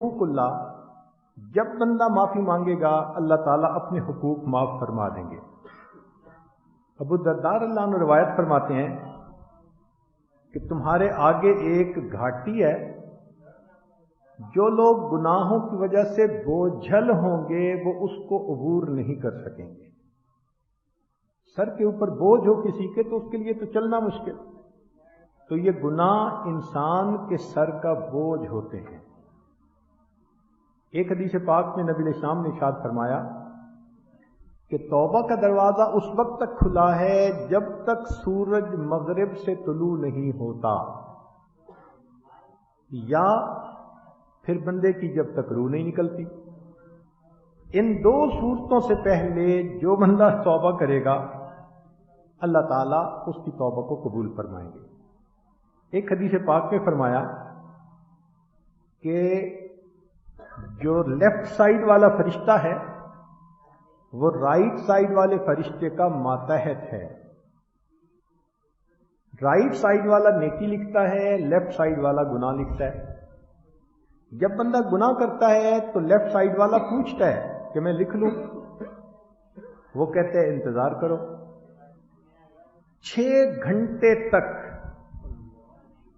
حقوق اللہ، جب بندہ معافی مانگے گا اللہ تعالیٰ اپنے حقوق معاف فرما دیں گے۔ ابو الدرداء رضی اللہ عنہ روایت فرماتے ہیں کہ تمہارے آگے ایک گھاٹی ہے، جو لوگ گناہوں کی وجہ سے بوجھل ہوں گے وہ اس کو عبور نہیں کر سکیں گے۔ سر کے اوپر بوجھ ہو کسی کے تو اس کے لیے تو چلنا مشکل، تو یہ گناہ انسان کے سر کا بوجھ ہوتے ہیں۔ ایک حدیث پاک میں نبی علیہ السلام نے ارشاد فرمایا کہ توبہ کا دروازہ اس وقت تک کھلا ہے جب تک سورج مغرب سے طلوع نہیں ہوتا، یا پھر بندے کی جب تک روح نہیں نکلتی۔ ان دو صورتوں سے پہلے جو بندہ توبہ کرے گا اللہ تعالیٰ اس کی توبہ کو قبول فرمائیں گے۔ ایک حدیث پاک میں فرمایا کہ جو لیفٹ سائیڈ والا فرشتہ ہے وہ رائٹ سائیڈ والے فرشتے کا ماتحت ہے۔ رائٹ سائیڈ والا نیکی لکھتا ہے، لیفٹ سائیڈ والا گناہ لکھتا ہے۔ جب بندہ گناہ کرتا ہے تو لیفٹ سائیڈ والا پوچھتا ہے کہ میں لکھ لوں، وہ کہتے ہیں انتظار کرو۔ 6 گھنٹے تک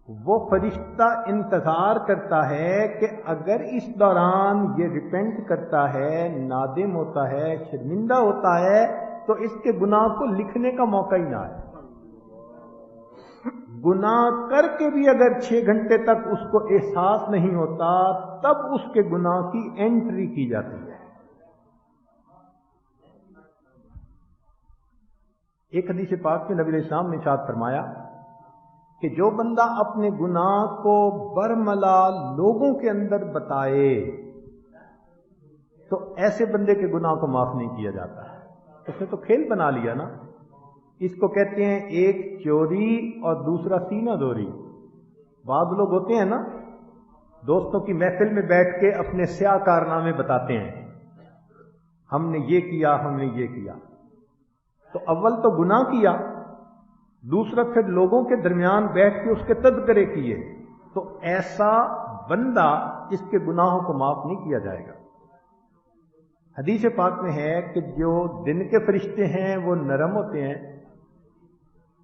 وہ فرشتہ انتظار کرتا ہے کہ اگر اس دوران یہ ریپینٹ کرتا ہے، نادم ہوتا ہے، شرمندہ ہوتا ہے تو اس کے گناہ کو لکھنے کا موقع ہی نہ آئے۔ گناہ کر کے بھی اگر 6 گھنٹے تک اس کو احساس نہیں ہوتا تب اس کے گناہ کی انٹری کی جاتی ہے۔ ایک حدیث پاک میں نبی علیہ السلام نے ارشاد فرمایا کہ جو بندہ اپنے گناہ کو برملا لوگوں کے اندر بتائے تو ایسے بندے کے گناہ کو معاف نہیں کیا جاتا ہے۔ اس نے تو کھیل بنا لیا نا، اس کو کہتے ہیں ایک چوری اور دوسرا سینہ دوری۔ بعض لوگ ہوتے ہیں نا دوستوں کی محفل میں بیٹھ کے اپنے سیاہ کارنامے بتاتے ہیں، ہم نے یہ کیا، ہم نے یہ کیا۔ تو اول تو گناہ کیا، دوسرا پھر لوگوں کے درمیان بیٹھ کے اس کے تذکرے کیے، تو ایسا بندہ اس کے گناہوں کو معاف نہیں کیا جائے گا۔ حدیث پاک میں ہے کہ جو دن کے فرشتے ہیں وہ نرم ہوتے ہیں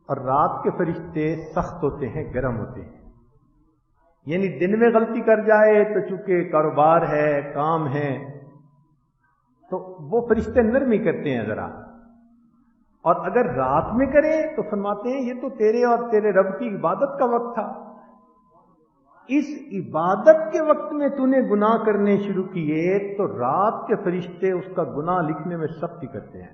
اور رات کے فرشتے سخت ہوتے ہیں، گرم ہوتے ہیں۔ یعنی دن میں غلطی کر جائے تو چونکہ کاروبار ہے، کام ہے، تو وہ فرشتے نرمی کرتے ہیں ذرا، اور اگر رات میں کرے تو فرماتے ہیں یہ تو تیرے اور تیرے رب کی عبادت کا وقت تھا، اس عبادت کے وقت میں تو نے گناہ کرنے شروع کیے تو رات کے فرشتے اس کا گناہ لکھنے میں سختی کرتے ہیں۔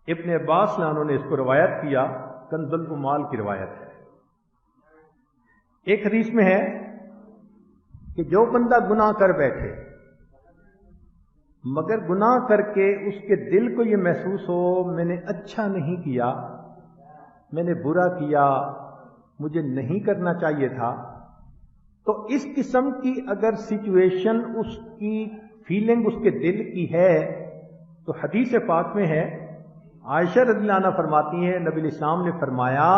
ابن عباس عنہ نے اس کو روایت کیا، کنز العمال کی روایت ہے۔ ایک حدیث میں ہے کہ جو بندہ گناہ کر بیٹھے مگر گناہ کر کے اس کے دل کو یہ محسوس ہو میں نے اچھا نہیں کیا، میں نے برا کیا، مجھے نہیں کرنا چاہیے تھا، تو اس قسم کی اگر سچویشن اس کی فیلنگ اس کے دل کی ہے تو حدیث پاک میں ہے، عائشہ رضی اللہ عنہ فرماتی ہیں نبی علیہ السلام نے فرمایا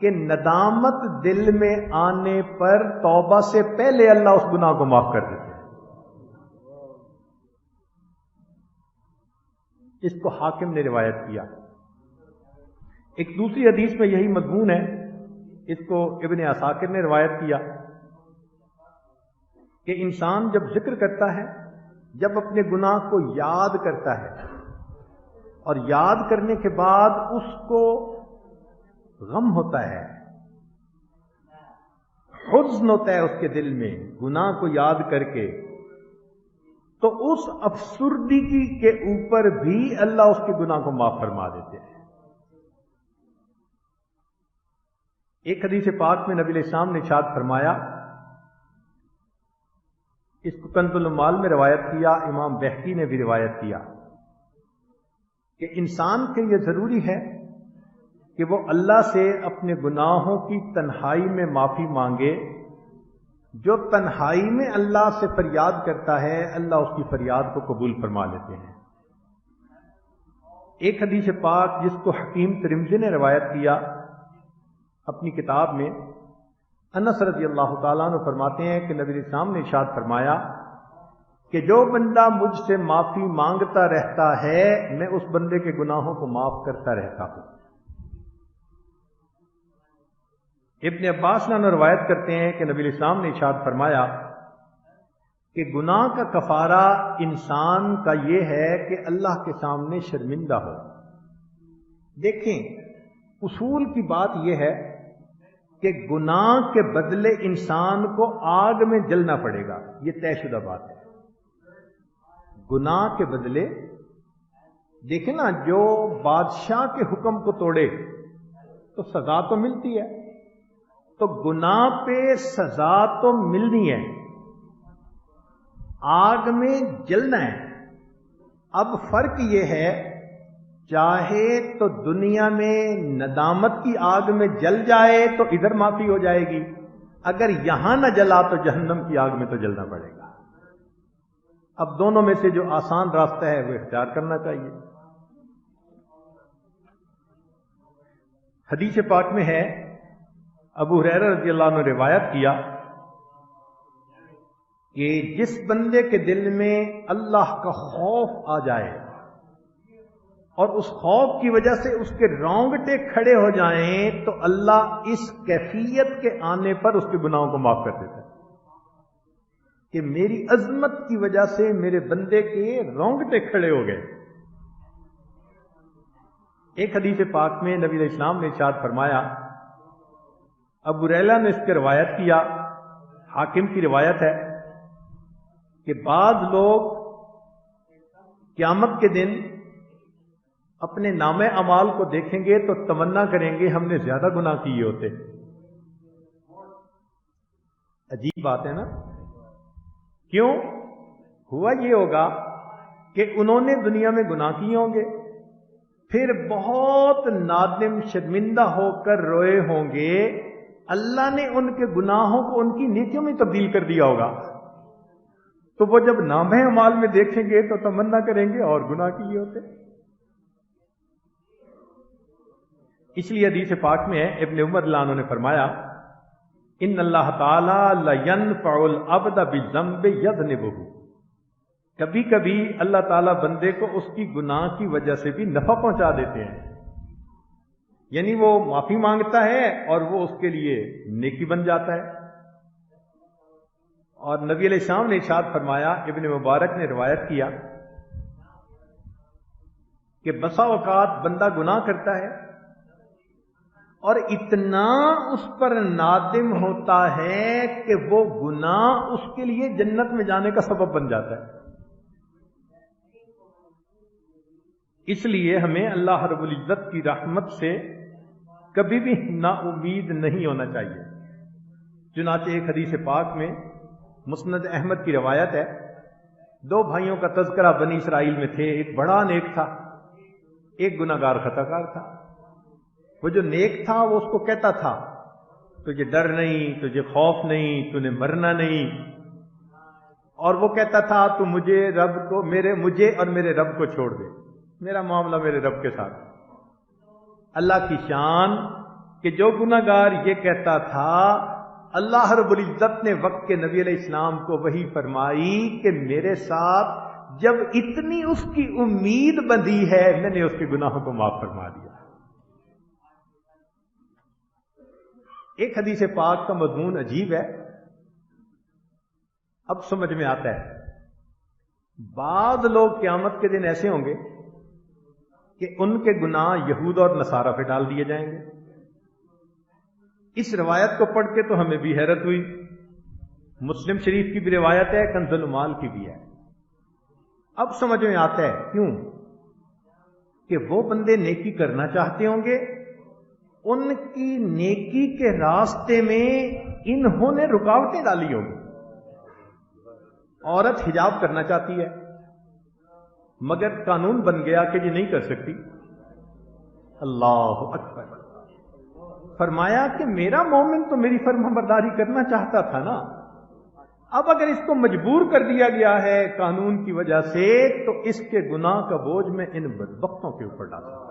کہ ندامت دل میں آنے پر توبہ سے پہلے اللہ اس گناہ کو معاف کر دیتے ہیں۔ اس کو حاکم نے روایت کیا۔ ایک دوسری حدیث میں یہی مضمون ہے، اس کو ابن عساکر نے روایت کیا کہ انسان جب ذکر کرتا ہے، جب اپنے گناہ کو یاد کرتا ہے اور یاد کرنے کے بعد اس کو غم ہوتا ہے، حزن ہوتا ہے اس کے دل میں گناہ کو یاد کر کے، تو اس افسردگی کے اوپر بھی اللہ اس کے گناہ کو معاف فرما دیتے ہیں۔ ایک حدیث پاک میں نبی علیہ السلام نے ارشاد فرمایا، اس کو کنز العمال میں روایت کیا، امام بہقی نے بھی روایت کیا کہ انسان کے یہ ضروری ہے کہ وہ اللہ سے اپنے گناہوں کی تنہائی میں معافی مانگے۔ جو تنہائی میں اللہ سے فریاد کرتا ہے اللہ اس کی فریاد کو قبول فرما لیتے ہیں۔ ایک حدیث پاک جس کو حکیم ترمذی نے روایت کیا اپنی کتاب میں، انس رضی اللہ تعالیٰ عنہ فرماتے ہیں کہ نبی اسلام نے ارشاد فرمایا کہ جو بندہ مجھ سے معافی مانگتا رہتا ہے میں اس بندے کے گناہوں کو معاف کرتا رہتا ہوں۔ ابن عباس نے روایت کرتے ہیں کہ نبی اسلام نے ارشاد فرمایا کہ گناہ کا کفارہ انسان کا یہ ہے کہ اللہ کے سامنے شرمندہ ہو۔ دیکھیں اصول کی بات یہ ہے کہ گناہ کے بدلے انسان کو آگ میں جلنا پڑے گا، یہ طے شدہ بات ہے۔ گناہ کے بدلے دیکھیں نا، جو بادشاہ کے حکم کو توڑے تو سزا تو ملتی ہے، تو گناہ پہ سزا تو ملنی ہے، آگ میں جلنا ہے۔ اب فرق یہ ہے، چاہے تو دنیا میں ندامت کی آگ میں جل جائے تو ادھر معافی ہو جائے گی، اگر یہاں نہ جلا تو جہنم کی آگ میں تو جلنا پڑے گا۔ اب دونوں میں سے جو آسان راستہ ہے وہ اختیار کرنا چاہیے۔ حدیث پاک میں ہے، ابو ہریرہ رضی اللہ عنہ نے روایت کیا کہ جس بندے کے دل میں اللہ کا خوف آ جائے اور اس خوف کی وجہ سے اس کے رونگٹے کھڑے ہو جائیں تو اللہ اس کیفیت کے آنے پر اس کے گناہوں کو معاف کر دیتا ہے کہ میری عظمت کی وجہ سے میرے بندے کے رونگٹے کھڑے ہو گئے۔ ایک حدیث پاک میں نبی علیہ السلام نے ارشاد فرمایا، ابو ہریرہ نے اس کی روایت کیا، حاکم کی روایت ہے کہ بعض لوگ قیامت کے دن اپنے نامہ اعمال کو دیکھیں گے تو تمنا کریں گے ہم نے زیادہ گناہ کیے ہوتے۔ عجیب بات ہے نا؟ کیوں؟ ہوا یہ ہوگا کہ انہوں نے دنیا میں گناہ کیے ہوں گے، پھر بہت نادم شرمندہ ہو کر روئے ہوں گے، اللہ نے ان کے گناہوں کو ان کی نیکیوں میں تبدیل کر دیا ہوگا، تو وہ جب نامہ اعمال میں دیکھیں گے تو تمنا کریں گے اور گناہ کیے ہوتے۔ اس لیے حدیث پاک میں ہے، ابن عمر رضی اللہ عنہ نے فرمایا، ان اللہ تعالی لینفع العبد بذنب یذنبہ، کبھی کبھی اللہ تعالیٰ بندے کو اس کی گناہ کی وجہ سے بھی نفع پہنچا دیتے ہیں، یعنی وہ معافی مانگتا ہے اور وہ اس کے لیے نیکی بن جاتا ہے۔ اور نبی علیہ السلام نے ارشاد فرمایا، ابن مبارک نے روایت کیا کہ بسا اوقات بندہ گناہ کرتا ہے اور اتنا اس پر نادم ہوتا ہے کہ وہ گناہ اس کے لیے جنت میں جانے کا سبب بن جاتا ہے۔ اس لیے ہمیں اللہ رب العزت کی رحمت سے کبھی بھی نا امید نہیں ہونا چاہیے۔ چنانچہ ایک حدیث پاک میں مسند احمد کی روایت ہے، دو بھائیوں کا تذکرہ بنی اسرائیل میں تھے، ایک بڑا نیک تھا، ایک گناہگار خطا کار تھا۔ وہ جو نیک تھا وہ اس کو کہتا تھا، تجھے ڈر نہیں، تجھے خوف نہیں، تو نے مرنا نہیں، اور وہ کہتا تھا تو مجھے اور میرے رب کو چھوڑ دے، میرا معاملہ میرے رب کے ساتھ۔ اللہ کی شان کہ جو گناہگار یہ کہتا تھا، اللہ رب العزت نے وقت کے نبی علیہ السلام کو وحی فرمائی کہ میرے ساتھ جب اتنی اس کی امید بندھی ہے میں نے اس کے گناہوں کو معاف فرما دیا۔ ایک حدیث پاک کا مضمون عجیب ہے، اب سمجھ میں آتا ہے۔ بعض لوگ قیامت کے دن ایسے ہوں گے کہ ان کے گناہ یہود اور نصارہ پہ ڈال دیے جائیں گے۔ اس روایت کو پڑھ کے تو ہمیں بھی حیرت ہوئی، مسلم شریف کی بھی روایت ہے، کنز المال کی بھی ہے۔ اب سمجھ میں آتا ہے کیوں کہ وہ بندے نیکی کرنا چاہتے ہوں گے، ان کی نیکی کے راستے میں انہوں نے رکاوٹیں ڈالی ہوں گی۔ عورت حجاب کرنا چاہتی ہے مگر قانون بن گیا کہ یہ نہیں کر سکتی۔ اللہ اکبر، فرمایا کہ میرا مومن تو میری فرمانبرداری کرنا چاہتا تھا نا، اب اگر اس کو مجبور کر دیا گیا ہے قانون کی وجہ سے تو اس کے گناہ کا بوجھ میں ان بدبختوں کے اوپر ڈالتا ہوں۔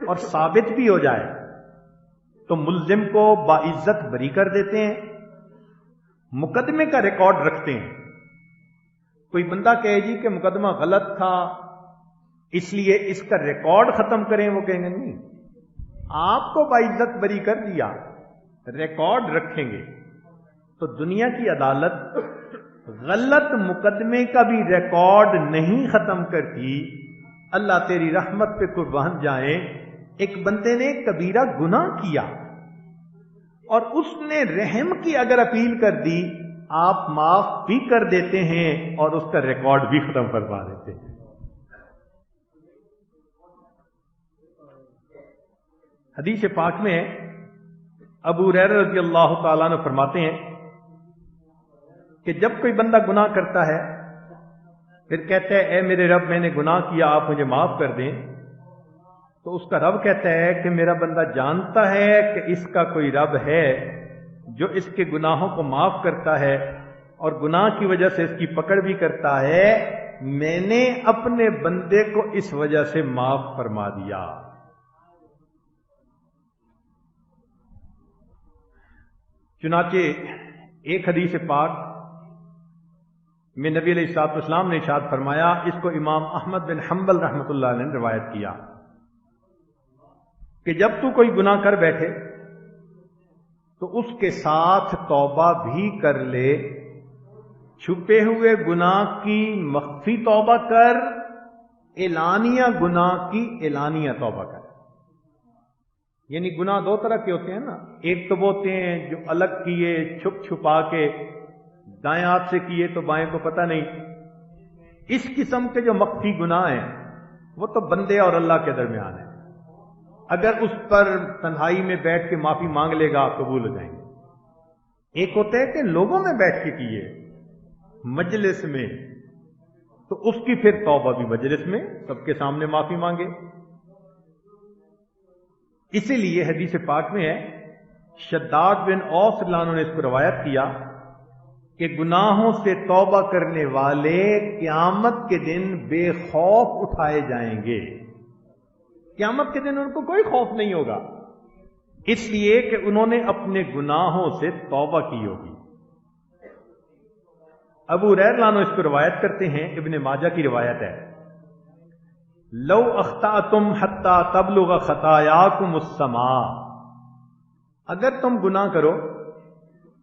اور ثابت بھی ہو جائے تو ملزم کو باعزت بری کر دیتے ہیں، مقدمے کا ریکارڈ رکھتے ہیں۔ کوئی بندہ کہے جی کہ مقدمہ غلط تھا اس لیے اس کا ریکارڈ ختم کریں، وہ کہیں گے نہیں، آپ کو باعزت بری کر دیا، ریکارڈ رکھیں گے۔ تو دنیا کی عدالت غلط مقدمے کا بھی ریکارڈ نہیں ختم کرتی۔ اللہ تیری رحمت پہ قربان جائیں، ایک بندے نے کبیرہ گناہ کیا اور اس نے رحم کی اگر اپیل کر دی، آپ معاف بھی کر دیتے ہیں اور اس کا ریکارڈ بھی ختم کروا دیتے ہیں۔ حدیث پاک میں ابو ہریرہ رضی اللہ تعالیٰ عنہ فرماتے ہیں کہ جب کوئی بندہ گناہ کرتا ہے پھر کہتا ہے اے میرے رب میں نے گناہ کیا، آپ مجھے معاف کر دیں، تو اس کا رب کہتا ہے کہ میرا بندہ جانتا ہے کہ اس کا کوئی رب ہے جو اس کے گناہوں کو معاف کرتا ہے اور گناہ کی وجہ سے اس کی پکڑ بھی کرتا ہے، میں نے اپنے بندے کو اس وجہ سے معاف فرما دیا۔ چنانچہ ایک حدیث پاک میں نبی علیہ الصلوۃ والسلام نے ارشاد فرمایا، اس کو امام احمد بن حنبل رحمۃ اللہ علیہ نے روایت کیا کہ جب تو کوئی گناہ کر بیٹھے تو اس کے ساتھ توبہ بھی کر لے، چھپے ہوئے گناہ کی مخفی توبہ کر، اعلانیہ گناہ کی اعلانیہ توبہ کر۔ یعنی گناہ دو طرح کے ہوتے ہیں نا، ایک تو وہ ہوتے ہیں جو الگ کیے چھپ چھپا کے، دائیں ہاتھ سے کیے تو بائیں کو پتہ نہیں۔ اس قسم کے جو مخفی گناہ ہیں وہ تو بندے اور اللہ کے درمیان ہیں، اگر اس پر تنہائی میں بیٹھ کے معافی مانگ لے گا قبول ہو جائیں گے۔ ایک ہوتا ہے کہ لوگوں میں بیٹھ کے کیے مجلس میں، تو اس کی پھر توبہ بھی مجلس میں سب کے سامنے معافی مانگے۔ اسی لیے حدیث پاک میں ہے، شداد بن اوس رضی اللہ عنہ نے اس کو روایت کیا کہ گناہوں سے توبہ کرنے والے قیامت کے دن بے خوف اٹھائے جائیں گے۔ قیامت کے دن ان کو کوئی خوف نہیں ہوگا، اس لیے کہ انہوں نے اپنے گناہوں سے توبہ کی ہوگی۔ ابو ہریرہ رضی اللہ عنہ اس کو روایت کرتے ہیں، ابن ماجہ کی روایت ہے، لو اخطأتم حتی تبلغ خطایاکم السماء، اگر تم گناہ کرو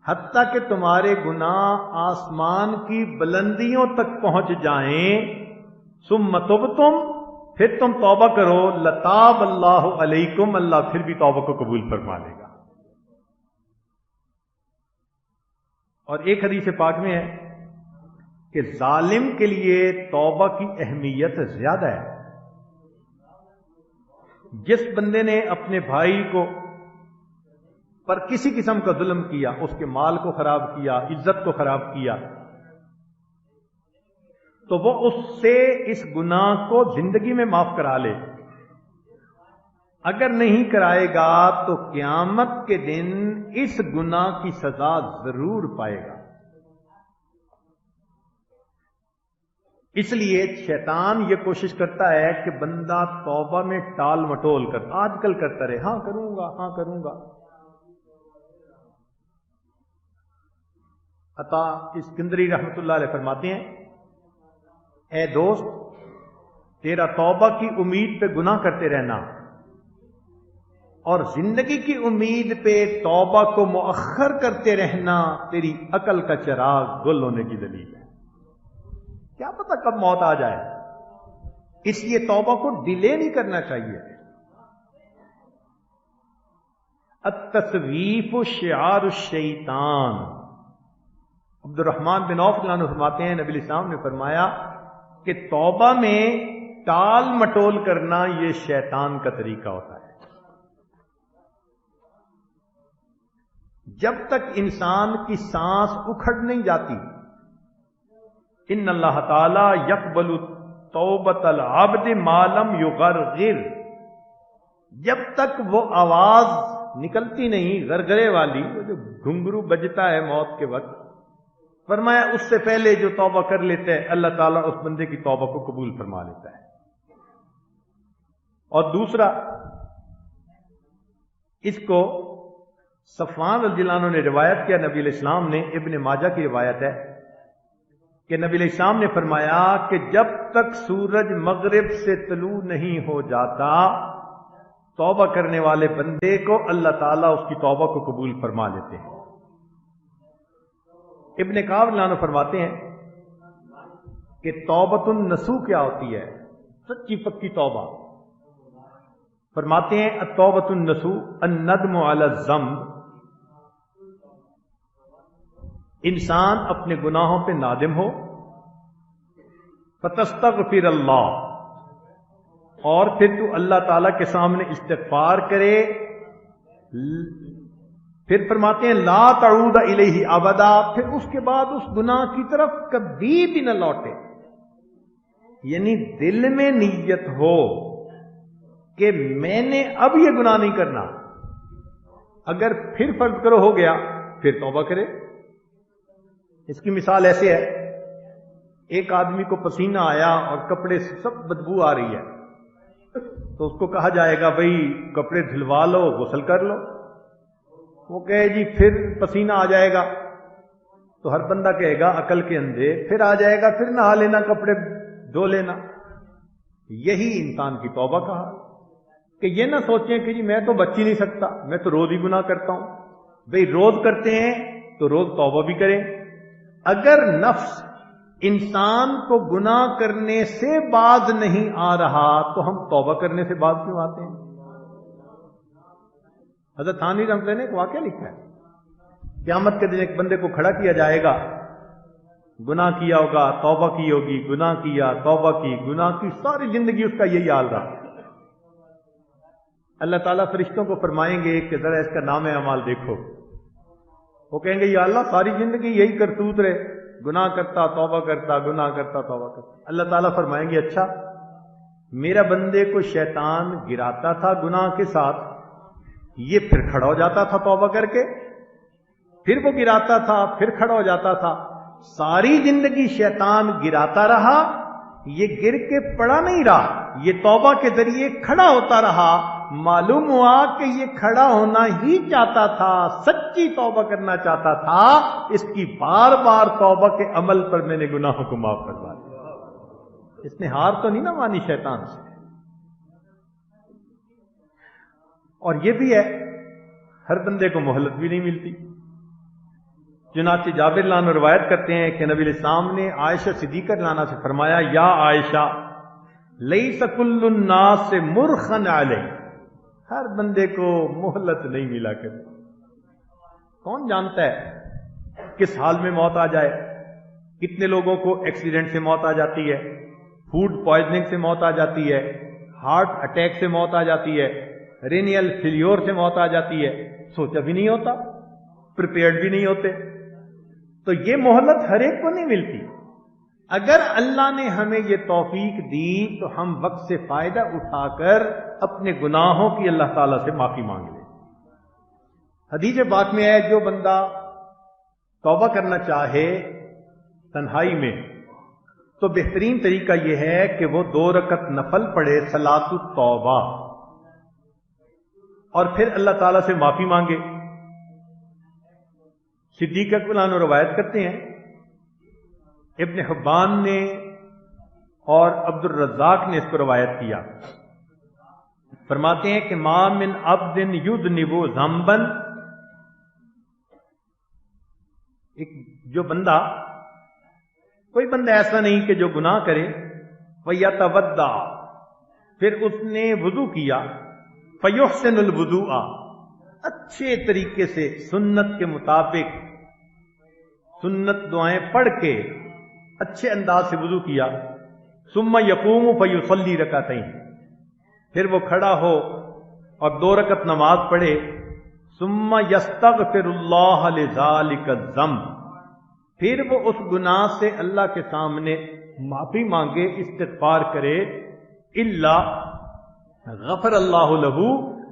حتیٰ کہ تمہارے گناہ آسمان کی بلندیوں تک پہنچ جائیں، ثم تبتم، پھر تم توبہ کرو، لتاب اللہ علیکم، اللہ پھر بھی توبہ کو قبول فرما لے گا۔ اور ایک حدیث پاک میں ہے کہ ظالم کے لیے توبہ کی اہمیت زیادہ ہے۔ جس بندے نے اپنے بھائی کو پر کسی قسم کا ظلم کیا، اس کے مال کو خراب کیا، عزت کو خراب کیا، تو وہ اس سے اس گناہ کو زندگی میں معاف کرا لے، اگر نہیں کرائے گا تو قیامت کے دن اس گناہ کی سزا ضرور پائے گا۔ اس لیے شیطان یہ کوشش کرتا ہے کہ بندہ توبہ میں ٹال مٹول کر، آج کل کرتا رہے، ہاں کروں گا، ہاں کروں گا۔ عطا اسکندری رحمت اللہ علیہ فرماتے ہیں، اے دوست، تیرا توبہ کی امید پہ گناہ کرتے رہنا اور زندگی کی امید پہ توبہ کو مؤخر کرتے رہنا تیری عقل کا چراغ گل ہونے کی دلیل ہے۔ کیا پتہ کب موت آ جائے، اس لیے توبہ کو ڈیلے نہیں کرنا چاہیے۔ التسویف شعار الشیطان، عبد الرحمن بن عوف عنہ فرماتے ہیں، نبی الاسلام نے فرمایا کہ توبہ میں ٹال مٹول کرنا یہ شیطان کا طریقہ ہوتا ہے۔ جب تک انسان کی سانس اکھڑ نہیں جاتی، ان اللہ تعالی یقبل توبۃ العبد ما لم یغرغر، جب تک وہ آواز نکلتی نہیں غرغرے والی، وہ جو گھنگرو بجتا ہے موت کے وقت، فرمایا اس سے پہلے جو توبہ کر لیتا ہے اللہ تعالیٰ اس بندے کی توبہ کو قبول فرما لیتا ہے۔ اور دوسرا اس کو صفوان رضی اللہ عنہ نے روایت کیا نبی علیہ السلام نے، ابن ماجہ کی روایت ہے کہ نبی علیہ السلام نے فرمایا کہ جب تک سورج مغرب سے طلوع نہیں ہو جاتا توبہ کرنے والے بندے کو اللہ تعالیٰ اس کی توبہ کو قبول فرما لیتے ہیں۔ ابن کعب رضی اللہ عنہ فرماتے ہیں کہ توبۃ النصوح کیا ہوتی ہے؟ سچی پکی توبہ۔ فرماتے ہیں التوبۃ النصوح الندم علی الذنب، انسان اپنے گناہوں پہ نادم ہو، فتستغفر اللہ، اور پھر تو اللہ تعالی کے سامنے استغفار کرے، پھر فرماتے ہیں لا تعود الیہ ابدا، پھر اس کے بعد اس گناہ کی طرف کبھی بھی نہ لوٹے۔ یعنی دل میں نیت ہو کہ میں نے اب یہ گناہ نہیں کرنا، اگر پھر فرض کرو ہو گیا پھر توبہ کرے۔ اس کی مثال ایسے ہے، ایک آدمی کو پسینہ آیا اور کپڑے سے سب بدبو آ رہی ہے، تو اس کو کہا جائے گا بھئی کپڑے دھلوا لو، غسل کر لو۔ وہ کہے جی پھر پسینہ آ جائے گا، تو ہر بندہ کہے گا عقل کے اندھے پھر آ جائے گا، پھر نہا لینا، کپڑے دھو لینا۔ یہی انسان کی توبہ کا حال، کہ یہ نہ سوچیں کہ جی میں تو بچ ہی نہیں سکتا، میں تو روز ہی گناہ کرتا ہوں۔ بھئی روز کرتے ہیں تو روز توبہ بھی کریں۔ اگر نفس انسان کو گناہ کرنے سے باز نہیں آ رہا تو ہم توبہ کرنے سے باز کیوں آتے ہیں؟ حضرت تھانوی رحمۃ اللہ نے ایک واقعہ لکھا ہے، قیامت کے دن ایک بندے کو کھڑا کیا جائے گا، گناہ کیا ہوگا، توبہ کی ہوگی، گناہ کیا، توبہ کی، گناہ کی، ساری زندگی اس کا یہی حال رہا۔ اللہ تعالیٰ فرشتوں کو فرمائیں گے کہ ذرا اس کا نام اعمال دیکھو۔ وہ کہیں گے یا اللہ ساری زندگی یہی کرتوت رہے، گناہ کرتا توبہ کرتا، گناہ کرتا توبہ کرتا۔ اللہ تعالیٰ فرمائیں گے اچھا میرا بندے کو شیطان گراتا تھا گناہ کے ساتھ، یہ پھر کھڑا ہو جاتا تھا توبہ کر کے، پھر وہ گراتا تھا، پھر کھڑا ہو جاتا تھا، ساری زندگی شیطان گراتا رہا، یہ گر کے پڑا نہیں رہا، یہ توبہ کے ذریعے کھڑا ہوتا رہا۔ معلوم ہوا کہ یہ کھڑا ہونا ہی چاہتا تھا، سچی توبہ کرنا چاہتا تھا، اس کی بار بار توبہ کے عمل پر میں نے گناہوں کو معاف کروا دیا۔ اس نے ہار تو نہیں نہ مانی شیطان سے۔ اور یہ بھی ہے ہر بندے کو مہلت بھی نہیں ملتی۔ چنانچہ جابر رضی اللہ عنہ روایت کرتے ہیں کہ نبی علیہ السلام نے عائشہ صدیقہ رضی اللہ عنہا سے فرمایا یا عائشہ لیس کل الناس مرخن علیہ، ہر بندے کو مہلت نہیں ملا کرتی۔ کون جانتا ہے کس حال میں موت آ جائے؟ کتنے لوگوں کو ایکسیڈنٹ سے موت آ جاتی ہے، فوڈ پوائزننگ سے موت آ جاتی ہے، ہارٹ اٹیک سے موت آ جاتی ہے، رینیل فیلیور سے موت آ جاتی ہے، سوچا بھی نہیں ہوتا، پریپیئرڈ بھی نہیں ہوتے۔ تو یہ مہلت ہر ایک کو نہیں ملتی۔ اگر اللہ نے ہمیں یہ توفیق دی تو ہم وقت سے فائدہ اٹھا کر اپنے گناہوں کی اللہ تعالیٰ سے معافی مانگ لیں۔ حدیث پاک میں ہے جو بندہ توبہ کرنا چاہے تنہائی میں تو بہترین طریقہ یہ ہے کہ وہ 2 رکعت نفل پڑھے صلاۃ التوبہ، اور پھر اللہ تعالیٰ سے معافی مانگے۔ صدیق اکبر عنہ روایت کرتے ہیں، ابن حبان نے اور عبد الرزاق نے اس کو روایت کیا، فرماتے ہیں کہ ما من عبد یذنب ذنبا، ایک جو بندہ، کوئی بندہ ایسا نہیں کہ جو گناہ کرے، فیتودع، پھر اس نے وضو کیا، فیحسن الوضوء، اچھے طریقے سے سنت کے مطابق سنت دعائیں پڑھ کے اچھے انداز سے وضو کیا، ثم یقوم فیصلی رکعتین، پھر وہ کھڑا ہو اور 2 رکعت نماز پڑھے، ثم یستغفر اللہ لذالک الذنب، پھر وہ اس گناہ سے اللہ کے سامنے معافی مانگے، استغفار کرے، الا غفر اللہ لہ،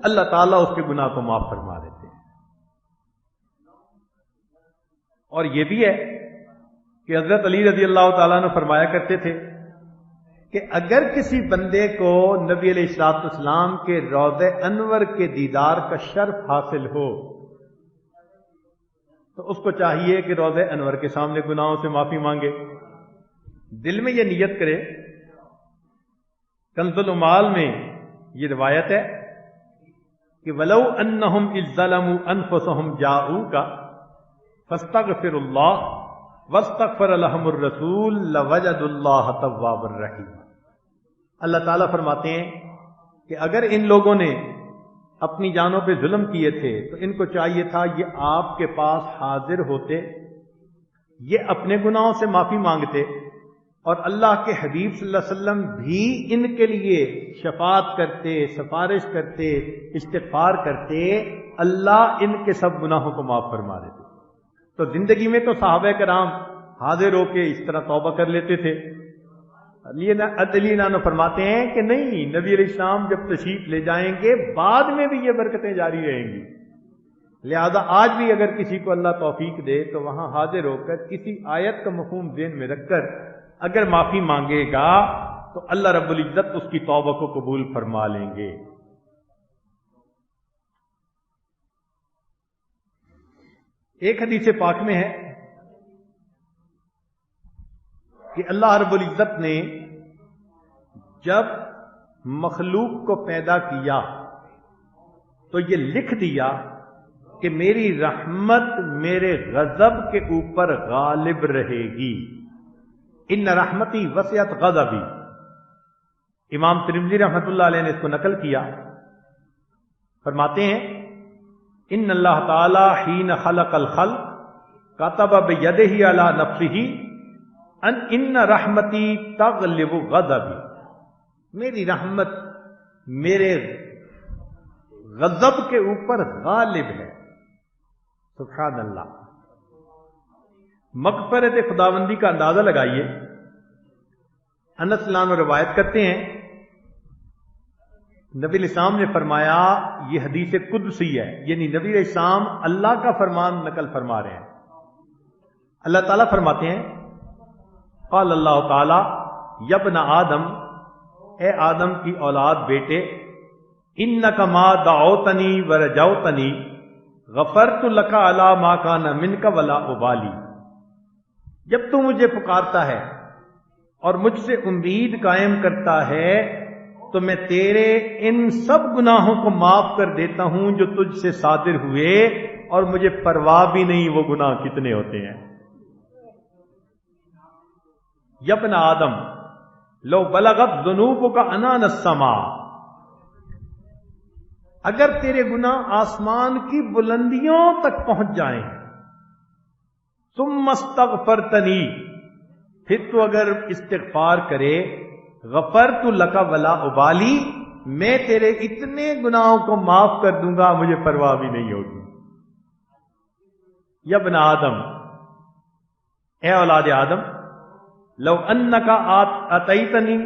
اللہ تعالیٰ اس کے گناہ کو معاف فرما دیتے ہیں۔ اور یہ بھی ہے کہ حضرت علی رضی اللہ تعالیٰ نے فرمایا کرتے تھے کہ اگر کسی بندے کو نبی علیہ الصلوۃ والسلام کے روضہ انور کے دیدار کا شرف حاصل ہو تو اس کو چاہیے کہ روضہ انور کے سامنے گناہوں سے معافی مانگے، دل میں یہ نیت کرے۔ کنز العمال میں یہ روایت ہے کہ وَلَوْ أَنَّهُمْ إِذْ ظَلَمُوا أَنفُسَهُمْ جَاءُوكَ فَاسْتَغْفِرُوا اللَّهَ وَاسْتَغْفَرَ لَهُمُ الرَّسُولُ لَوَجَدُوا اللَّهَ تَوَّابًا رَحِيمًا۔ اللہ تعالیٰ فرماتے ہیں کہ اگر ان لوگوں نے اپنی جانوں پہ ظلم کیے تھے تو ان کو چاہیے تھا یہ آپ کے پاس حاضر ہوتے، یہ اپنے گناہوں سے معافی مانگتے، اور اللہ کے حبیب صلی اللہ علیہ وسلم بھی ان کے لیے شفاعت کرتے، سفارش کرتے، استغفار کرتے، اللہ ان کے سب گناہوں کو معاف فرما دیتے۔ تو زندگی میں تو صحابہ کرام حاضر ہو کے اس طرح توبہ کر لیتے تھے۔ علی نانو فرماتے ہیں کہ نہیں، نبی علیہ السلام جب تشریف لے جائیں گے بعد میں بھی یہ برکتیں جاری رہیں گی، لہذا آج بھی اگر کسی کو اللہ توفیق دے تو وہاں حاضر ہو کر کسی آیت کا مفہوم ذہن میں رکھ کر اگر معافی مانگے گا تو اللہ رب العزت اس کی توبہ کو قبول فرما لیں گے۔ ایک حدیث پاک میں ہے کہ اللہ رب العزت نے جب مخلوق کو پیدا کیا تو یہ لکھ دیا کہ میری رحمت میرے غضب کے اوپر غالب رہے گی، ان رحمتی وسعت غضبی۔ امام ترمذی رحمۃ اللہ علیہ نے اس کو نقل کیا، فرماتے ہیں ان اللہ تعالی حین خلق الخلق کتب بیدہ علی نفسہ ان رحمتی تغلب غضبی، میری رحمت میرے غضب کے اوپر غالب ہے۔ سبحان اللہ۔ مغفرت خداوندی کا اندازہ لگائیے۔ انس رضی اللہ عنہ روایت کرتے ہیں نبی علیہ السلام نے فرمایا، یہ حدیث قدسی ہے، یعنی نبی علیہ السلام اللہ کا فرمان نقل فرما رہے ہیں۔ اللہ تعالیٰ فرماتے ہیں قال اللہ تعالی یا ابن آدم، اے آدم کی اولاد بیٹے، انک ما دعوتنی ورجوتنی غفرت لک علی ما کان منک ولا ابالی، جب تو مجھے پکارتا ہے اور مجھ سے امید قائم کرتا ہے تو میں تیرے ان سب گناہوں کو معاف کر دیتا ہوں جو تجھ سے صادر ہوئے، اور مجھے پرواہ بھی نہیں وہ گناہ کتنے ہوتے ہیں۔ یا ابن آدم لو بلغت ذنوبک عنان السماء، اگر تیرے گناہ آسمان کی بلندیوں تک پہنچ جائیں، ثم استغفرتنی، پھر تو اگر استغفار کرے، غفرت لک ولا ابالی، میں تیرے اتنے گناہوں کو معاف کر دوں گا، مجھے پرواہ بھی نہیں ہوگی۔ یا ابن آدم، اے اولاد آدم، لو انک اتیتنی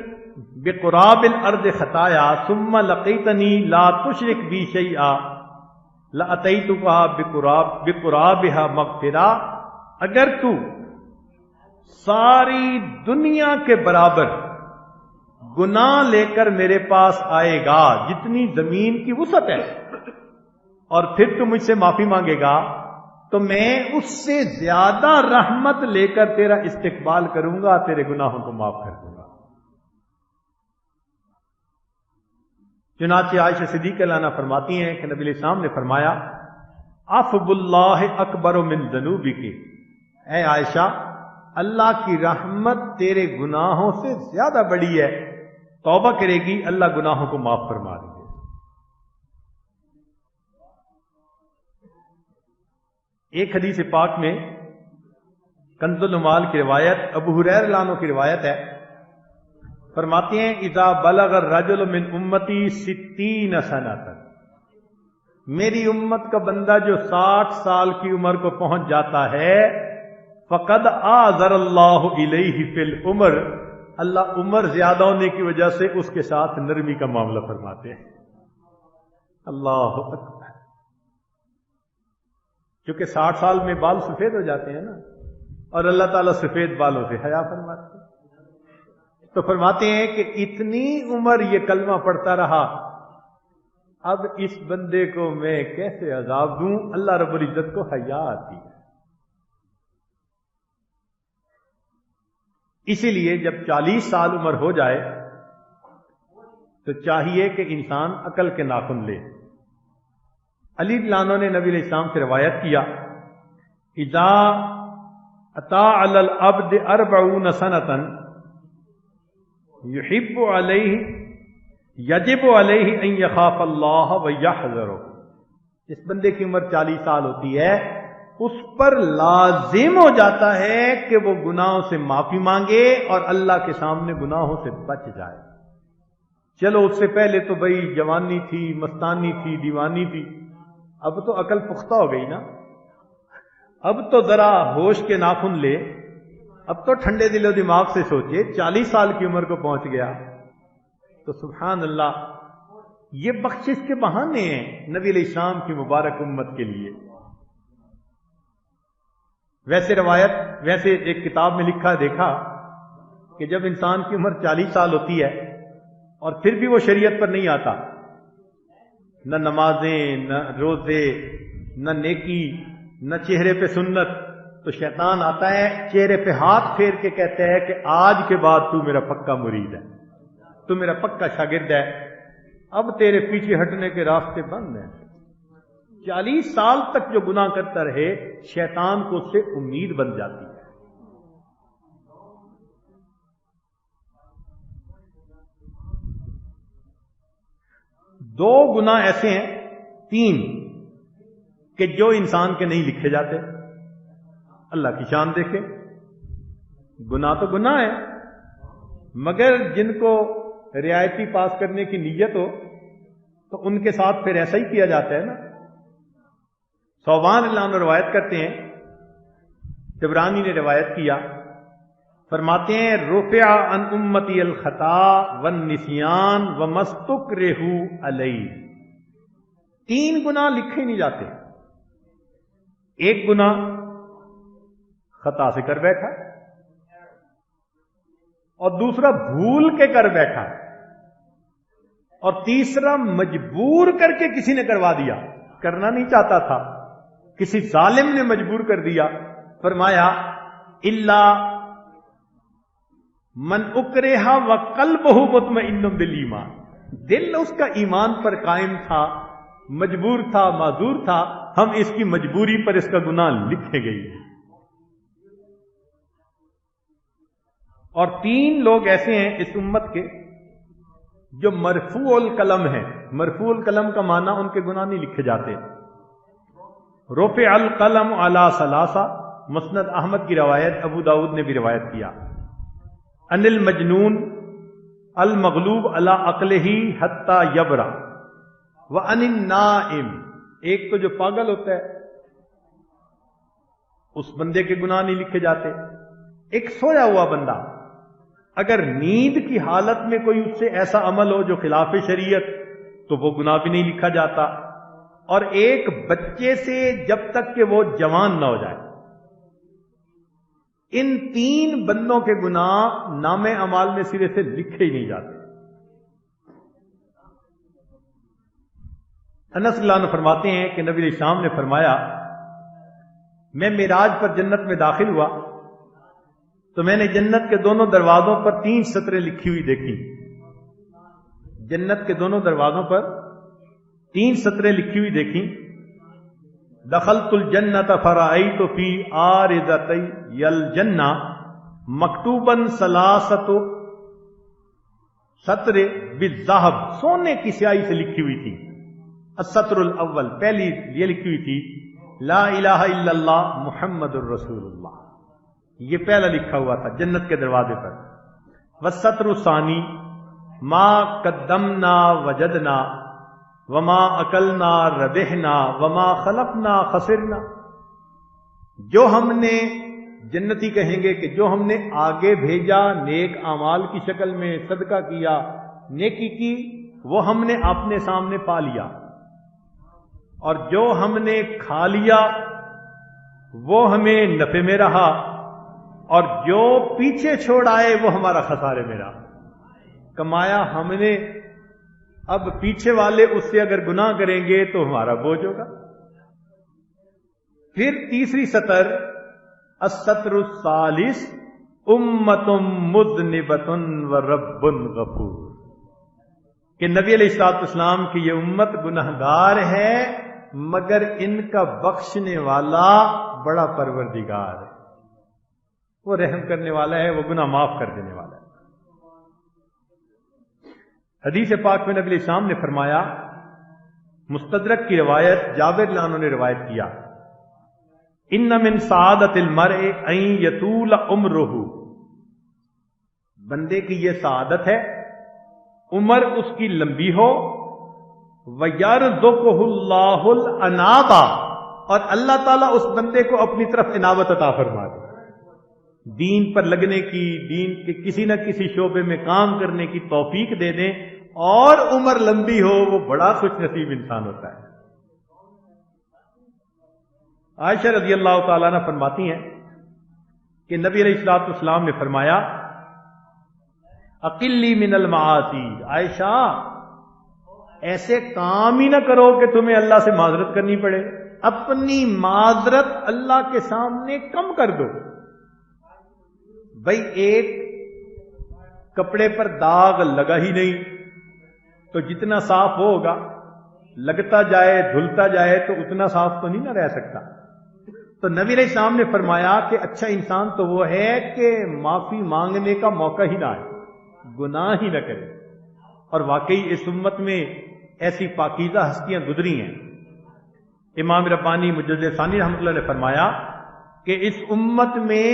بقراب الارض خطایا ثم لقیتنی لا تشرک بی شیئا لاتیتک بقرابها مغفرہ، اگر تو ساری دنیا کے برابر گناہ لے کر میرے پاس آئے گا، جتنی زمین کی وسعت ہے، اور پھر تو مجھ سے معافی مانگے گا تو میں اس سے زیادہ رحمت لے کر تیرا استقبال کروں گا، تیرے گناہوں کو معاف کر دوں گا۔ چنانچہ عائشہ صدیقہ عنہا فرماتی ہیں کہ نبی علیہ السلام نے فرمایا عفو اللہ اکبر من ذنوبک، اے عائشہ، اللہ کی رحمت تیرے گناہوں سے زیادہ بڑی ہے، توبہ کرے گی اللہ گناہوں کو معاف فرما دے گے۔ ایک حدیث پاک میں کنز العمال کی روایت ابو ہریرہ رضی اللہ عنہ کی روایت ہے، فرماتے ہیں اذا بلغ الرجل من امتی 60 سنۃ، میری امت کا بندہ جو 60 سال کی عمر کو پہنچ جاتا ہے، فقد آذر اللہ الیہ فی العمر، اللہ عمر زیادہ ہونے کی وجہ سے اس کے ساتھ نرمی کا معاملہ فرماتے ہیں۔ اللہ اکبر۔ کیونکہ 60 سال میں بال سفید ہو جاتے ہیں نا، اور اللہ تعالیٰ سفید بالوں سے حیا فرماتے ہیں۔ تو فرماتے ہیں کہ اتنی عمر یہ کلمہ پڑھتا رہا، اب اس بندے کو میں کیسے عذاب دوں؟ اللہ رب العزت کو حیا آتی ہے۔ اسی لیے جب 40 سال عمر ہو جائے تو چاہیے کہ انسان عقل کے ناخن لے۔ علی رضی اللہ عنہ نے نبی علیہ السلام سے روایت کیا، اذا اطاع علی العبد 40 سنة یحب علیہ یجب علیہ ان یخاف اللہ ویحذرہ، جس بندے کی عمر 40 سال ہوتی ہے اس پر لازم ہو جاتا ہے کہ وہ گناہوں سے معافی مانگے اور اللہ کے سامنے گناہوں سے بچ جائے۔ چلو اس سے پہلے تو بھئی جوانی تھی، مستانی تھی، دیوانی تھی، اب تو عقل پختہ ہو گئی نا، اب تو ذرا ہوش کے ناخن لے، اب تو ٹھنڈے دل و دماغ سے سوچے۔ 40 سال کی عمر کو پہنچ گیا تو سبحان اللہ، یہ بخشش کے بہانے ہیں نبی علیہ السلام کی مبارک امت کے لیے۔ ویسے ایک کتاب میں لکھا دیکھا کہ جب انسان کی عمر 40 سال ہوتی ہے اور پھر بھی وہ شریعت پر نہیں آتا، نہ نمازیں، نہ روزے، نہ نیکی، نہ چہرے پہ سنت، تو شیطان آتا ہے چہرے پہ ہاتھ پھیر کے کہتا ہے کہ آج کے بعد تو میرا پکا مرید ہے، تو میرا پکا شاگرد ہے، اب تیرے پیچھے ہٹنے کے راستے بند ہیں۔ 40 سال تک جو گناہ کرتا رہے شیطان کو اس سے امید بن جاتی ہے۔ دو گناہ ایسے ہیں، 3 کہ جو انسان کے نہیں لکھے جاتے۔ اللہ کی شان دیکھے، گناہ تو گناہ ہے، مگر جن کو رعایتی پاس کرنے کی نیت ہو تو ان کے ساتھ پھر ایسا ہی کیا جاتا ہے نا۔ صوبان اللہ عنہ روایت کرتے ہیں، طبرانی نے روایت کیا، فرماتے ہیں رفع عن امتی الخطا والنسیان ومستکرہ علیہ، 3 گناہ لکھے ہی نہیں جاتے۔ ایک گناہ خطا سے کر بیٹھا اور دوسرا بھول کے کر بیٹھا اور تیسرا مجبور کر کے کسی نے کروا دیا، کرنا نہیں چاہتا تھا، کسی ظالم نے مجبور کر دیا۔ فرمایا الا من اکرہ وقلبہ مطمئن بالایمان، دل اس کا ایمان پر قائم تھا، مجبور تھا، معذور تھا، ہم اس کی مجبوری پر اس کا گناہ لکھے گئی۔ اور 3 لوگ ایسے ہیں اس امت کے جو مرفوع القلم ہیں۔ مرفوع القلم کا معنی ان کے گناہ نہیں لکھے جاتے۔ رفع القلم علی 3، مسند احمد کی روایت، ابو داؤد نے بھی روایت کیا، ان المجنون المغلوب علی عقلہ حتی یبرأ وعن النائم، ایک تو جو پاگل ہوتا ہے اس بندے کے گناہ نہیں لکھے جاتے، ایک سویا ہوا بندہ، اگر نیند کی حالت میں کوئی اس سے ایسا عمل ہو جو خلاف شریعت تو وہ گناہ بھی نہیں لکھا جاتا، اور ایک بچے سے جب تک کہ وہ جوان نہ ہو جائے۔ ان 3 بندوں کے گناہ نام اعمال میں سرے سے لکھے ہی نہیں جاتے۔ انس اللہ عنہ فرماتے ہیں کہ نبی علیہ السلام نے فرمایا، میں معراج پر جنت میں داخل ہوا تو میں نے جنت کے دونوں دروازوں پر 3 سطریں لکھی ہوئی دیکھی۔ جنت کے دونوں دروازوں پر 3 سطریں لکھی ہوئی دیکھی۔ دخلت الجنت فرأیت فی عارضتی الجنہ مکتوبا 3 سطر بالذہب، سونے کی سیاہی سے لکھی ہوئی تھی۔ السطر الاول، پہلی یہ لکھی ہوئی تھی لا الہ الا اللہ محمد الرسول اللہ، یہ پہلا لکھا ہوا تھا جنت کے دروازے پر۔ والسطر الثانی ما قدمنا وجدنا وما اکلنا ربحنا وما خلقنا خسرنا، جو ہم نے، جنتی کہیں گے کہ جو ہم نے آگے بھیجا نیک اعمال کی شکل میں، صدقہ کیا، نیکی کی، وہ ہم نے اپنے سامنے پا لیا، اور جو ہم نے کھا لیا وہ ہمیں نفع میں رہا، اور جو پیچھے چھوڑ آئے وہ ہمارا خسارے میں رہا۔ کمایا ہم نے، اب پیچھے والے اس سے اگر گناہ کریں گے تو ہمارا بوجھ ہوگا۔ پھر تیسری سطر السطر الثالث امت مذنبۃ ورب غفور، کہ نبی علیہ الصلوۃ والسلام کی یہ امت گناہگار ہے مگر ان کا بخشنے والا بڑا پروردگار ہے، وہ رحم کرنے والا ہے، وہ گناہ معاف کر دینے والا ہے۔ حدیث پاک میں نبی علیہ السلام نے فرمایا، مستدرک کی روایت جابر رضی اللہ عنہ نے روایت کیا، ان من سعادت المرء ان یطول عمرہ، بندے کی یہ سعادت ہے عمر اس کی لمبی ہو، وَيَرْزُقُهُ اللَّهُ الْأَنَابَةَ، اور اللہ تعالیٰ اس بندے کو اپنی طرف انابت عطا فرما دے، دین پر لگنے کی، دین کے کسی نہ کسی شعبے میں کام کرنے کی توفیق دے دیں اور عمر لمبی ہو، وہ بڑا خوش نصیب انسان ہوتا ہے۔ عائشہ رضی اللہ تعالیٰ عنہ فرماتی ہیں کہ نبی علیہ الصلوۃ والسلام نے فرمایا، اقلی من المعاصی، عائشہ ایسے کام ہی نہ کرو کہ تمہیں اللہ سے معذرت کرنی پڑے، اپنی معذرت اللہ کے سامنے کم کر دو۔ بھائی ایک کپڑے پر داغ لگا ہی نہیں تو جتنا صاف ہوگا، لگتا جائے دھلتا جائے تو اتنا صاف تو نہیں نہ رہ سکتا۔ تو نبی علیہ السلام نے فرمایا کہ اچھا انسان تو وہ ہے کہ معافی مانگنے کا موقع ہی نہ آئے، گناہ ہی نہ کرے۔ اور واقعی اس امت میں ایسی پاکیزہ ہستیاں گزری ہیں۔ امام ربانی مجدد ثانی رحمۃ اللہ نے فرمایا کہ اس امت میں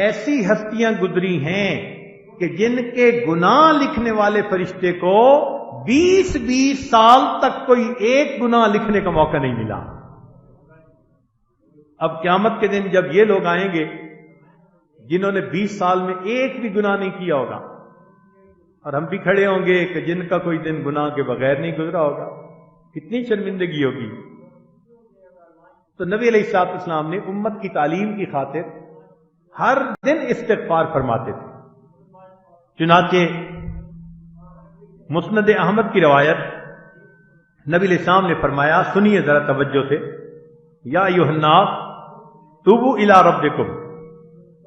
ایسی ہستیاں گزری ہیں کہ جن کے گناہ لکھنے والے فرشتے کو 20 سال تک کوئی ایک گناہ لکھنے کا موقع نہیں ملا۔ اب قیامت کے دن جب یہ لوگ آئیں گے جنہوں نے 20 سال میں ایک بھی گناہ نہیں کیا ہوگا، اور ہم بھی کھڑے ہوں گے کہ جن کا کوئی دن گناہ کے بغیر نہیں گزرا ہوگا، کتنی شرمندگی ہوگی۔ تو نبی علیہ الصلوۃ والسلام نے امت کی تعلیم کی خاطر ہر دن استغفار فرماتے تھے۔ چنانچہ مسند احمد کی روایت، نبی علیہ السلام نے فرمایا، سنیے ذرا توجہ سے، یا ایھا الناس توبوا الی ربکم،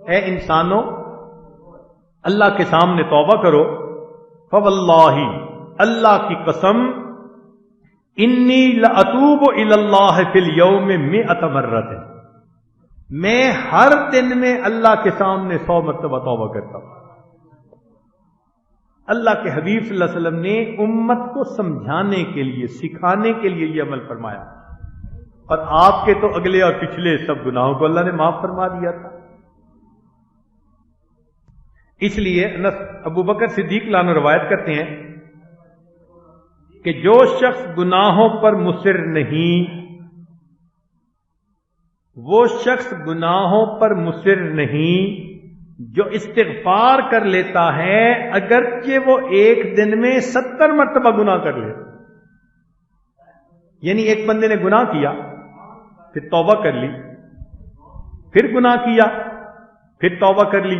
اے انسانوں اللہ کے سامنے توبہ کرو، فواللہ، اللہ کی قسم، انی لاتوب الی اللہ فی اليوم 100 مرۃ، میں ہر دن میں اللہ کے سامنے 100 مرتبہ توبہ کرتا ہوں۔ اللہ کے حبیب صلی اللہ علیہ وسلم نے امت کو سمجھانے کے لیے، سکھانے کے لیے یہ عمل فرمایا، اور آپ کے تو اگلے اور پچھلے سب گناہوں کو اللہ نے معاف فرما دیا تھا۔ اس لیے ابو بکر صدیق رضی اللہ عنہ روایت کرتے ہیں کہ جو شخص گناہوں پر مصر نہیں، وہ شخص گناہوں پر مصر نہیں جو استغفار کر لیتا ہے، اگرچہ وہ ایک دن میں 70 مرتبہ گناہ کر لے۔ یعنی ایک بندے نے گناہ کیا، پھر توبہ کر لی، پھر گناہ کیا، پھر توبہ کر لی،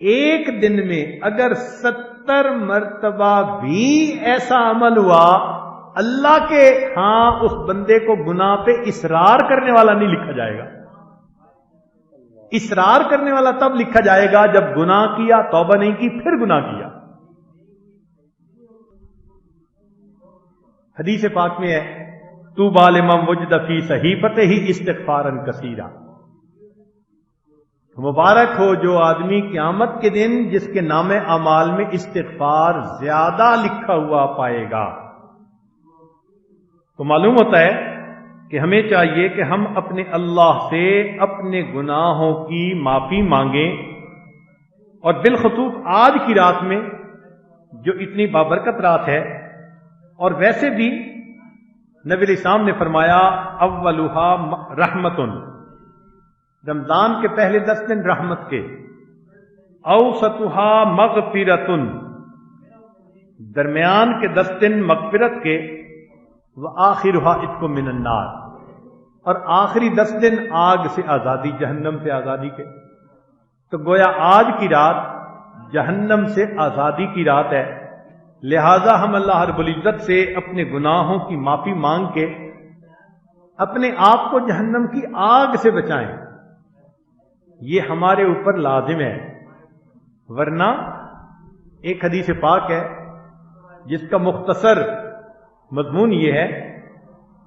ایک دن میں اگر 70 مرتبہ بھی ایسا عمل ہوا، اللہ کے ہاں اس بندے کو گناہ پہ اصرار کرنے والا نہیں لکھا جائے گا۔ اصرار کرنے والا تب لکھا جائے گا جب گناہ کیا، توبہ نہیں کی، پھر گناہ کیا۔ حدیث پاک میں ہے، طوبی لمن وجد فی صحیفتہ استغفارا کثیرا، مبارک ہو جو آدمی قیامت کے دن جس کے نام اعمال میں استغفار زیادہ لکھا ہوا پائے گا۔ تو معلوم ہوتا ہے کہ ہمیں چاہیے کہ ہم اپنے اللہ سے اپنے گناہوں کی معافی مانگیں، اور بالخصوص آج کی رات میں جو اتنی بابرکت رات ہے، اور ویسے بھی نبی علیہ السلام نے فرمایا اولھا رحمتن، رمضان کے پہلے 10 دن رحمت کے، اوسطھا مغفرتن، درمیان کے 10 دن مغفرت کے، وآخرھا عتق من النار، اور آخری 10 دن آگ سے آزادی، جہنم سے آزادی کے۔ تو گویا آج کی رات جہنم سے آزادی کی رات ہے، لہذا ہم اللہ رب العزت سے اپنے گناہوں کی معافی مانگ کے اپنے آپ کو جہنم کی آگ سے بچائیں، یہ ہمارے اوپر لازم ہے۔ ورنہ ایک حدیث پاک ہے جس کا مختصر مضمون یہ ہے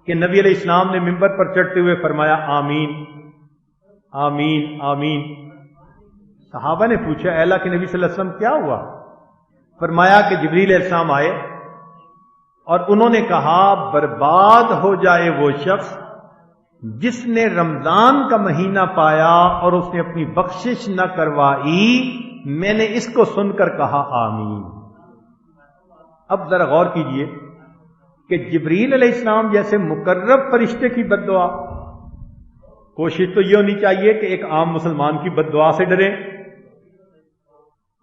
کہ نبی علیہ السلام نے منبر پر چڑھتے ہوئے فرمایا آمین آمین آمین۔ صحابہ نے پوچھا اے اللہ کے نبی صلی اللہ علیہ وسلم کیا ہوا؟ فرمایا کہ جبریل علیہ السلام آئے اور انہوں نے کہا برباد ہو جائے وہ شخص جس نے رمضان کا مہینہ پایا اور اس نے اپنی بخشش نہ کروائی، میں نے اس کو سن کر کہا آمین۔ اب ذرا غور کیجئے کہ جبریل علیہ السلام جیسے مقرب فرشتے کی بد دعا، کوشش تو یہ ہونی چاہیے کہ ایک عام مسلمان کی بد دعا سے ڈریں،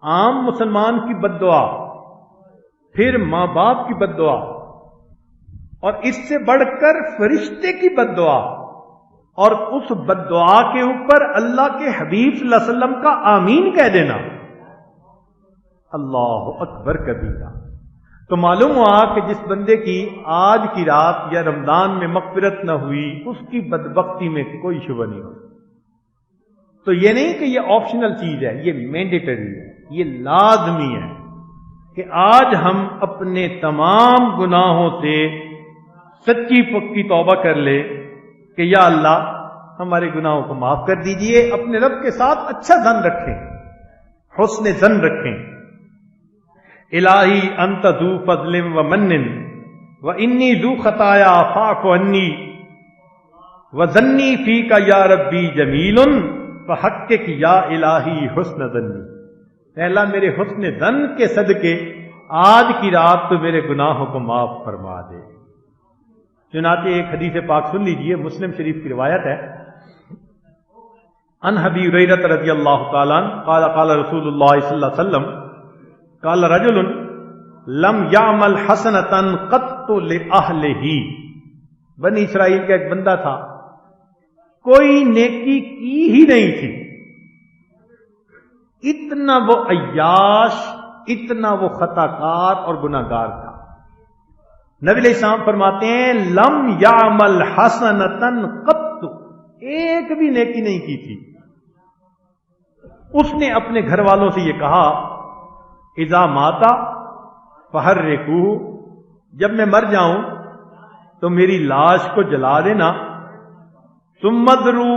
عام مسلمان کی بد دعا، پھر ماں باپ کی بد دعا، اور اس سے بڑھ کر فرشتے کی بد دعا، اور اس بد دعا کے اوپر اللہ کے حبیب صلی اللہ علیہ وسلم کا آمین کہہ دینا، اللہ اکبر کبیرہ۔ تو معلوم ہوا کہ جس بندے کی آج کی رات یا رمضان میں مغفرت نہ ہوئی اس کی بدبختی میں کوئی شبہ نہیں ہو۔ تو یہ نہیں کہ یہ آپشنل چیز ہے، یہ مینڈیٹری ہے، یہ لازمی ہے کہ آج ہم اپنے تمام گناہوں سے سچی پکی توبہ کر لے کہ یا اللہ ہمارے گناہوں کو معاف کر دیجئے، اپنے رب کے ساتھ اچھا ظن رکھیں، حسن ظن رکھیں۔ الہی انت ذو فضل و من و انی ذو خطایا فاعف عنی و ظنی فیک یا ربی جمیل فحقق یا الہی حسن ظنی۔ اے اللہ میرے حسن ظن کے صدقے آج کی رات تو میرے گناہوں کو معاف فرما دے۔ چنانچہ ایک حدیث پاک سن لیجئے، مسلم شریف کی روایت ہے، ان ابی ہریرہ رضی اللہ تعالیٰ عنہ قال قال رسول اللہ صلی اللہ علیہ وسلم قال رجل لم يعمل حسنۃ قط لأہلہ۔ بنی اسرائیل کا ایک بندہ تھا، کوئی نیکی کی ہی نہیں تھی، اتنا وہ عیاش، اتنا وہ خطا کار اور گناہ گار تھا۔ نبی علیہ السلام فرماتے ہیں لم یعمل حسنۃ قط، ایک بھی نیکی نہیں کی تھی۔ اس نے اپنے گھر والوں سے یہ کہا اذا ماتا فحرقوہ، جب میں مر جاؤں تو میری لاش کو جلا دینا، ثم اذروا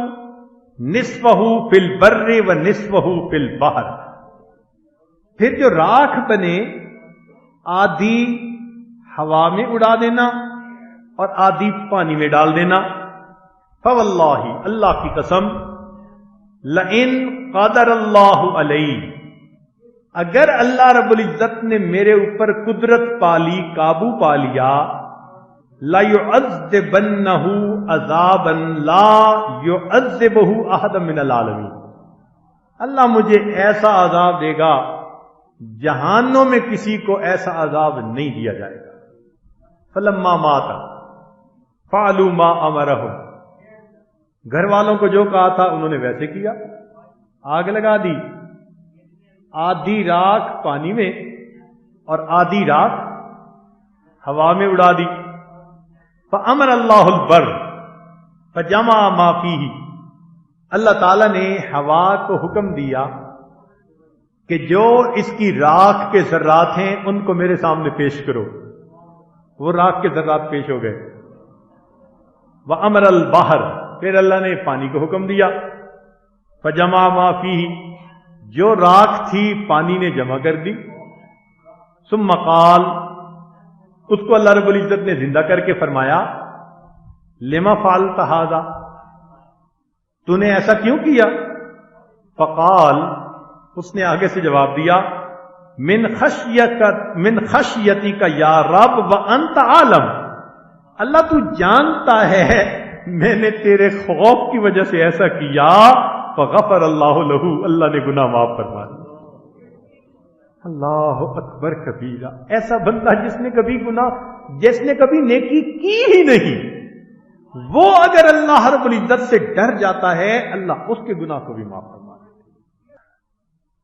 نصفہ فی البر و نصفہ فی البحر، پھر جو راکھ بنے آدھی ہوا میں اڑا دینا اور آدھی پانی میں ڈال دینا۔ فواللہ، اللہ کی قسم، لئن قدر اللہ علیہ، اگر اللہ رب العزت نے میرے اوپر قدرت پالی، قابو پا لیا، لَيُعَذِّبَنَّهُ عَذَابًا لَا يُعَذِّبُهُ أَحَدًا مِنَ الْعَالَمِينَ، اللہ مجھے ایسا عذاب دے گا جہانوں میں کسی کو ایسا عذاب نہیں دیا جائے گا۔ فَلَمَّا مَاتَ فَعَلُوا مَا أَمَرَهُمْ، گھر والوں کو جو کہا تھا انہوں نے ویسے کیا، آگ لگا دی، آدھی راکھ پانی میں اور آدھی راکھ ہوا میں اڑا دی۔ فَأَمَرَ اللَّهُ الْبَرَّ فَجَمَعَ مَا فِيهِ، اللہ تعالیٰ نے ہوا کو حکم دیا کہ جو اس کی راکھ کے ذرات ہیں ان کو میرے سامنے پیش کرو، وہ راکھ کے ذرات پیش ہو گئے۔ وَأَمَرَ الْبَحْرَ، پھر اللہ نے پانی کو حکم دیا، فَجَمَعَ مَا فِيهِ، جو راکھ تھی پانی نے جمع کر دی۔ ثم قال، اس کو اللہ رب العزت نے زندہ کر کے فرمایا لما فعلت ھذا، تو نے ایسا کیوں کیا؟ فقال، اس نے آگے سے جواب دیا من خشیتک یا رب وانت عالم، اللہ تو جانتا ہے میں نے تیرے خوف کی وجہ سے ایسا کیا۔ فغفر اللہ لہ، اللہ نے گناہ معاف فرما دیا۔ اللہ اکبر کبیرہ، ایسا بندہ جس نے کبھی نیکی کی ہی نہیں، وہ اگر اللہ رب العزت سے ڈر جاتا ہے اللہ اس کے گناہ کو بھی معاف فرما دیتا ہے۔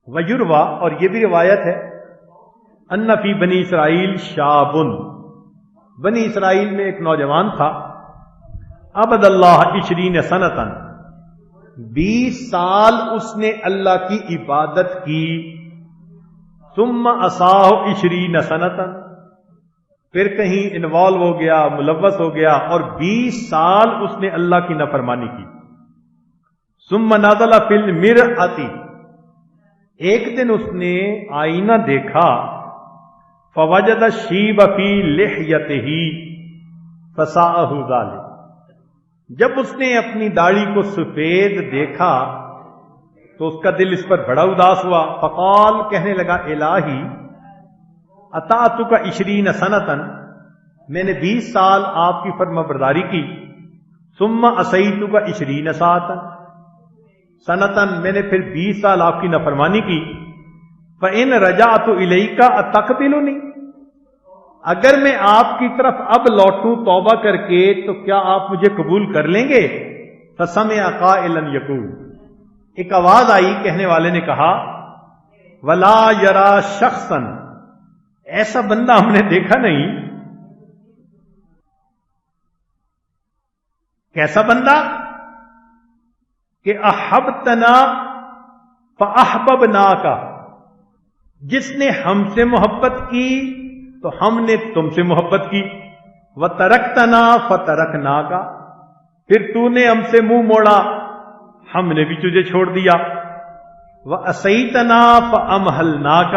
ویروا، اور یہ بھی روایت ہے، ان فی بنی اسرائیل شابن، بنی اسرائیل میں ایک نوجوان تھا، عبد اللہ 20 سنتن، 20 سال اس نے اللہ کی عبادت کی، ثم عصاہ 20 سنتن، پھر کہیں انوالو ہو گیا، ملوث ہو گیا، اور 20 سال اس نے اللہ کی نافرمانی کی۔ ثم نزل فی المرأۃ، ایک دن اس نے آئینہ دیکھا، فوجد الشیب فی لحیتہ فساءہ ذلک، جب اس نے اپنی داڑھی کو سفید دیکھا تو اس کا دل اس پر بڑا اداس ہوا، فقال، کہنے لگا، الہی اطاعتک 20 سنتن، میں نے 20 سال آپ کی فرما برداری کی، ثم عصیتک 20 سنتن، میں نے پھر 20 سال آپ کی نافرمانی کی، فإن رجعت الیک اتقبلنی، اگر میں آپ کی طرف اب لوٹوں توبہ کر کے تو کیا آپ مجھے قبول کر لیں گے؟ فسمع قائلا یقول، ایک آواز آئی، کہنے والے نے کہا، ولا یرا شخصا، ایسا بندہ ہم نے دیکھا نہیں۔ کیسا بندہ؟ کہ احبتنا فاحببناک، جس نے ہم سے محبت کی تو ہم نے تم سے محبت کی، وترکتنا فترکناک، پھر تو نے ہم سے منہ موڑا، ہم نے بھی تجھے چھوڑ دیا، وعصیتنا فامہلناک،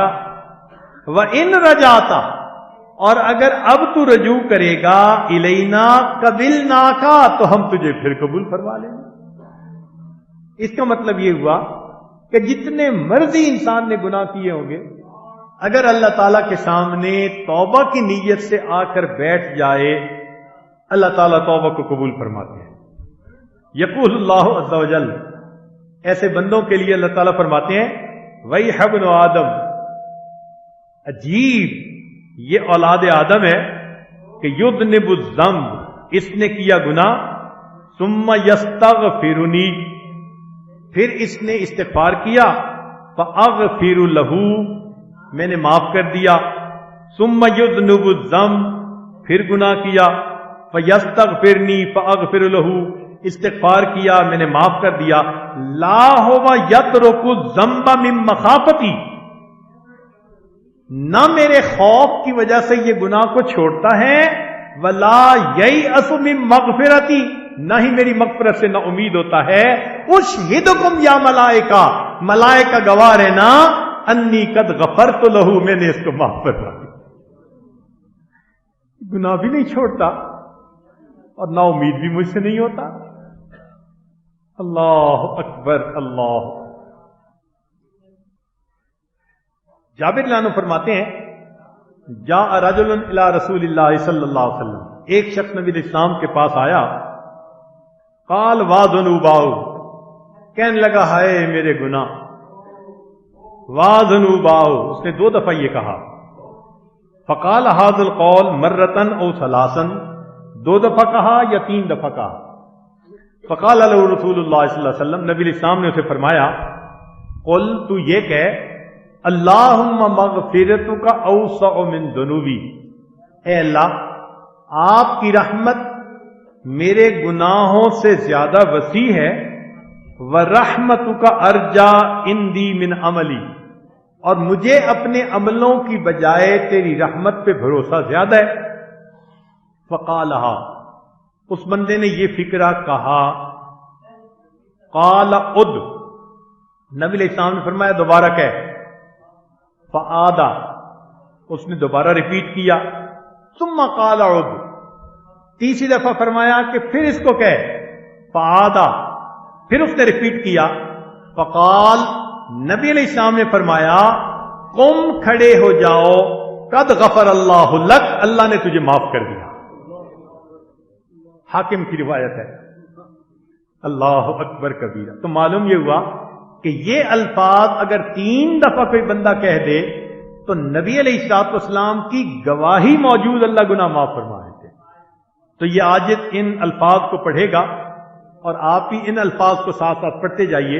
وان رجعت، اور اگر اب تو رجوع کرے گا، الینا قبلناک، تو ہم تجھے پھر قبول فرما لیں گے۔ اس کا مطلب یہ ہوا کہ جتنے مرضی انسان نے گناہ کیے ہوں گے، اگر اللہ تعالیٰ کے سامنے توبہ کی نیت سے آ کر بیٹھ جائے، اللہ تعالیٰ توبہ کو قبول فرماتے ہیں۔ یقول اللہ عز و جل، ایسے بندوں کے لیے اللہ تعالیٰ فرماتے ہیں، وَيْحَ ابْنُ آدم، عجیب یہ اولاد آدم ہے کہ یذنب الذنب، اس نے کیا گناہ، ثم یستغفرنی، پھر اس نے استغفار کیا، فاغفر لہ، میں نے معاف کر دیا، ثم یذنب الذنب، پھر گناہ کیا، فیستغفرنی فاغفر لہ، استغفار کیا، میں نے معاف کر دیا، لا هو یترک الذنب من مخافتی، نہ میرے خوف کی وجہ سے یہ گناہ کو چھوڑتا ہے، ولا ییأس من مغفرتی، نہ ہی میری مغفرت سے نہ امید ہوتا ہے، اشہدکم یا ملائکہ، ملائکہ گواہ رہنا، انی قد غفرت لہ، میں نے اس کو معاف فرما دیا۔ گناہ بھی نہیں چھوڑتا اور نا امید بھی مجھ سے نہیں ہوتا۔ اللہ اکبر، اللہ۔ جابر رضی اللہ عنہ فرماتے ہیں، جاء رجل الی رسول اللہ صلی اللہ علیہ وسلم، ایک شخص نبی اسلام کے پاس آیا، قال وا ذنوباؤ، کہنے لگا ہائے میرے گناہ، وا ذنوباؤ، اس نے 2 دفعہ یہ کہا، فقال هذا القول مرتن او ثلاثا، 2 دفعہ کہا یا 3 دفعہ کہا، فقال له رسول اللہ صلی اللہ علیہ وسلم، نبی اسلام نے اسے فرمایا، قل، تو یہ کہہ، اللہم مغفرتک اوسع من ذنوبی، اے اللہ آپ کی رحمت میرے گناہوں سے زیادہ وسیع ہے، ورحمتک ارجا عندی من عملی، اور مجھے اپنے عملوں کی بجائے تیری رحمت پہ بھروسہ زیادہ ہے۔ فقالہا، اس بندے نے یہ فکرہ کہا، قال عد، نبی علیہ السلام نے فرمایا دوبارہ کہہ، فعادا، اس نے دوبارہ ریپیٹ کیا، ثم قال عد، تیسری دفعہ فرمایا کہ پھر اس کو کہہ، فعادا، پھر اس نے ریپیٹ کیا، فقال، نبی علیہ السلام نے فرمایا، قم، کھڑے ہو جاؤ، قد غفر اللہ لک، اللہ نے تجھے معاف کر دیا۔ حاکم کی روایت ہے۔ اللہ اکبر کبیرہ۔ تو معلوم یہ ہوا کہ یہ الفاظ اگر 3 دفعہ کوئی بندہ کہہ دے تو نبی علیہ الصلوۃ والسلام کی گواہی موجود اللہ گناہ معاف فرما دیتے۔ تو یہ آیت ان الفاظ کو پڑھے گا اور آپ بھی ان الفاظ کو ساتھ ساتھ پڑھتے جائیے،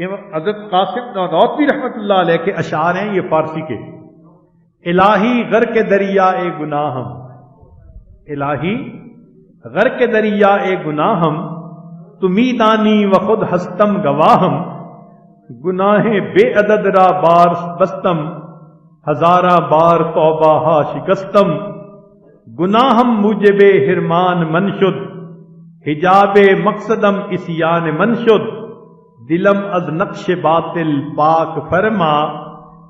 حضرت قاسم نانوتوی رحمۃ اللہ علیہ کے اشعار ہیں یہ فارسی کے. الہی غرق دریا اے گناہم، الہی غرق دریا اے گناہم، تمی دانی و خود ہستم گواہم، گناہ بے عدد را بار بستم، ہزارہ بار توبہ ہا شکستم، گناہم موجب حرمان منشد، حجاب مقصدم اسیان منشد، دلم از نقش باطل پاک فرما،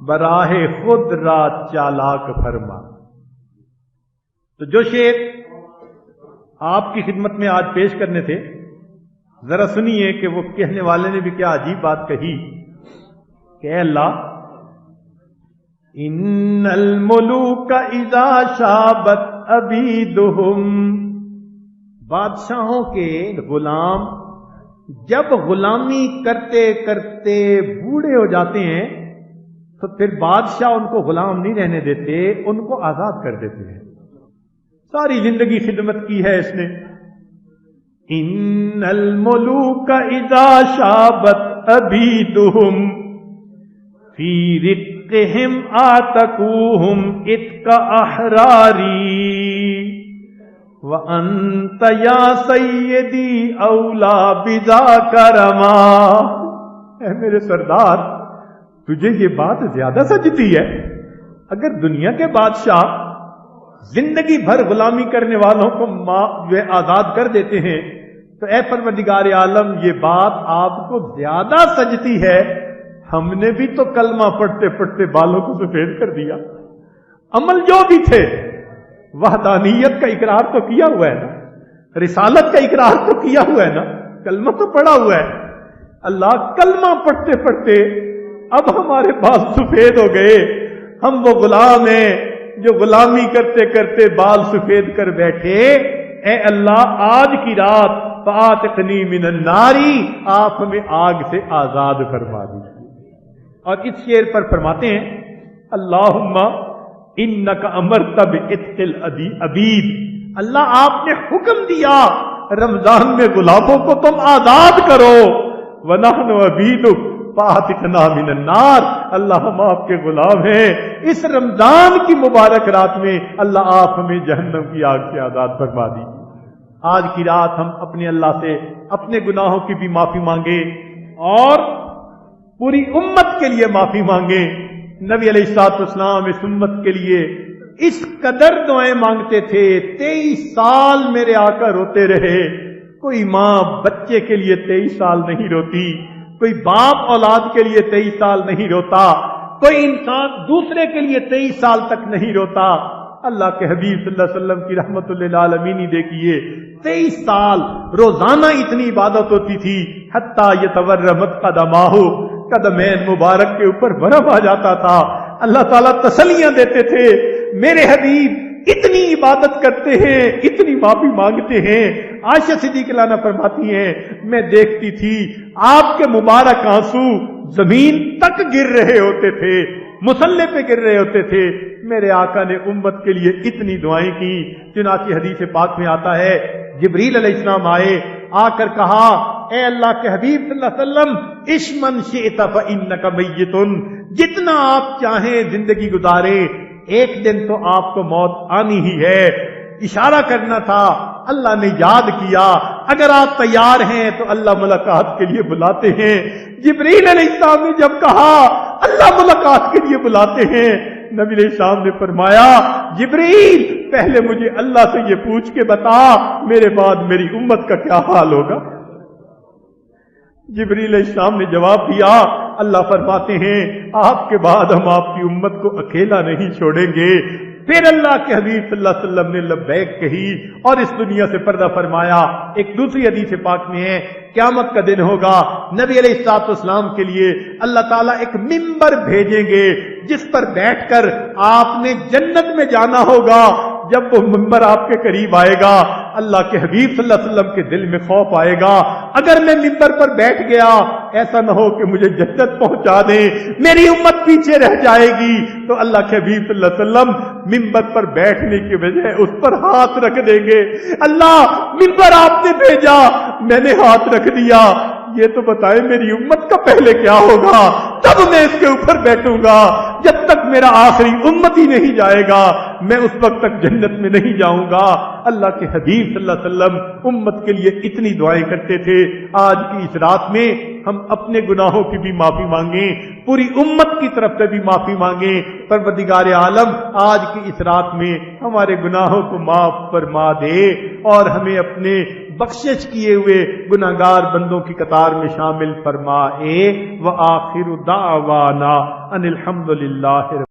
براہ خود را چالاک فرما. تو جو شعر آپ کی خدمت میں آج پیش کرنے تھے، ذرا سنیے کہ وہ کہنے والے نے بھی کیا عجیب بات کہی کہ اے اللہ، ان الملوک اذا شابت عبیدہم، بادشاہوں کے غلام جب غلامی کرتے کرتے بوڑھے ہو جاتے ہیں تو پھر بادشاہ ان کو غلام نہیں رہنے دیتے، ان کو آزاد کر دیتے ہیں. ساری زندگی خدمت کی ہے اس نے. ان الملوک اذا شابت عبیدہم فی رقہم آتکوہم اتق احراری، وَأَنْتَ يَا سَيِّدِي أَوْلَى بِذَاكَ رَمَا. اے میرے سردار، تجھے یہ بات زیادہ سجتی ہے. اگر دنیا کے بادشاہ زندگی بھر غلامی کرنے والوں کو آزاد کر دیتے ہیں تو اے پروردگار عالم، یہ بات آپ کو زیادہ سجتی ہے. ہم نے بھی تو کلمہ پڑھتے پڑھتے بالوں کو سفید کر دیا. عمل جو بھی تھے، وحدانیت کا اقرار تو کیا ہوا ہے نا، رسالت کا اقرار تو کیا ہوا ہے نا، کلمہ تو پڑھا ہوا ہے. اللہ، کلمہ پڑھتے پڑھتے اب ہمارے بال سفید ہو گئے. ہم وہ غلام ہیں جو غلامی کرتے کرتے بال سفید کر بیٹھے. اے اللہ، آج کی رات فَآتِقْنِي مِنَ النَّارِ، آپ ہمیں آگ سے آزاد فرما دیجیے. اور اس شعر پر فرماتے ہیں اللہم انک امرت بعتق العبید، اللہ آپ نے حکم دیا رمضان میں غلاموں کو تم آزاد کرو. ونحن عبیدک فاعتقنا من النار، اللہ ہم آپ کے غلام ہیں، اس رمضان کی مبارک رات میں اللہ آپ ہمیں جہنم کی آگ سے آزاد فرما دیجیے. آج کی رات ہم اپنے اللہ سے اپنے گناہوں کی بھی معافی مانگے اور پوری امت کے لیے معافی مانگے. نبی علیہ الصلوۃ والسلام اس امت کے لیے اس قدر دعائیں مانگتے تھے. 23 سال میرے آقا روتے رہے. کوئی ماں بچے کے لیے 23 سال نہیں روتی، کوئی باپ اولاد کے لیے 23 سال نہیں روتا، کوئی انسان دوسرے کے لیے 23 سال تک نہیں روتا. اللہ کے حبیب صلی اللہ علیہ وسلم کی رحمت للعالمین دیکھیے، 23 سال روزانہ اتنی عبادت ہوتی تھی حتیٰ یتورمت قدماہ، قدمین مبارک کے اوپر برف آ جاتا تھا. اللہ تعالیٰ تسلیاں دیتے تھے، میرے حبیب اتنی عبادت کرتے ہیں، اتنی معافی مانگتے ہیں. عائشہ صدیقہ عنہا فرماتی ہیں میں دیکھتی تھی آپ کے مبارک آنسو زمین تک گر رہے ہوتے تھے، مصلے پہ گر رہے ہوتے تھے. میرے آقا نے امت کے لیے اتنی دعائیں کی. چنانچہ حدیث پاک میں آتا ہے جبریل علیہ السلام آئے، آ کر کہا اے اللہ کے حبیب صلی اللہ علیہ وسلم عش من شئت فإنک میت، جتنا آپ چاہیں زندگی گزارے، ایک دن تو آپ کو موت آنی ہی ہے. اشارہ کرنا تھا، اللہ نے یاد کیا اگر آپ تیار ہیں تو اللہ ملاقات کے لیے بلاتے ہیں. جبریل علیہ السلام نے جب کہا اللہ ملاقات کے لیے بلاتے ہیں، نبی علیہ السلام نے فرمایا جبریل پہلے مجھے اللہ سے یہ پوچھ کے بتا میرے بعد میری امت کا کیا حال ہوگا. جبریل علیہ السلام نے جواب دیا، اللہ فرماتے ہیں آپ کے بعد ہم آپ کی امت کو اکیلا نہیں چھوڑیں گے. پھر اللہ کے حبیب صلی اللہ علیہ وسلم نے لبیک کہی اور اس دنیا سے پردہ فرمایا. ایک دوسری حدیث پاک میں ہے قیامت کا دن ہوگا، نبی علیہ الصلوۃ والسلام کے لیے اللہ تعالیٰ ایک ممبر بھیجیں گے جس پر بیٹھ کر آپ نے جنت میں جانا ہوگا. جب وہ ممبر آپ کے قریب آئے گا اللہ کے حبیب صلی اللہ علیہ وسلم کے دل میں خوف آئے گا، اگر میں ممبر پر بیٹھ گیا ایسا نہ ہو کہ مجھے جنت پہنچا دیں، میری امت پیچھے رہ جائے گی. تو اللہ کے حبیب صلی اللہ علیہ وسلم ممبر پر بیٹھنے کی بجائے اس پر ہاتھ رکھ دیں گے. اللہ ممبر آپ نے بھیجا، میں نے ہاتھ رکھ دیا، یہ تو بتائے میری امت کا پہلے کیا ہوگا، تب میں اس کے اوپر بیٹھوں گا۔ جب تک میرا آخری امت ہی نہیں جائے گا میں اس وقت تک جنت میں نہیں جاؤں گا۔ اللہ کے حبیب صلی اللہ علیہ وسلم امت کے لیے اتنی دعائیں کرتے تھے۔ آج کی اس رات میں ہم اپنے گناہوں کی بھی معافی مانگیں، پوری امت کی طرف سے بھی معافی مانگیں۔ پروردگار عالم آج کی اس رات میں ہمارے گناہوں کو معاف فرما دے اور ہمیں اپنے بخشش کیے ہوئے گناہگار بندوں کی قطار میں شامل فرمائے۔ وآخر دعوانا ان الحمد للہ۔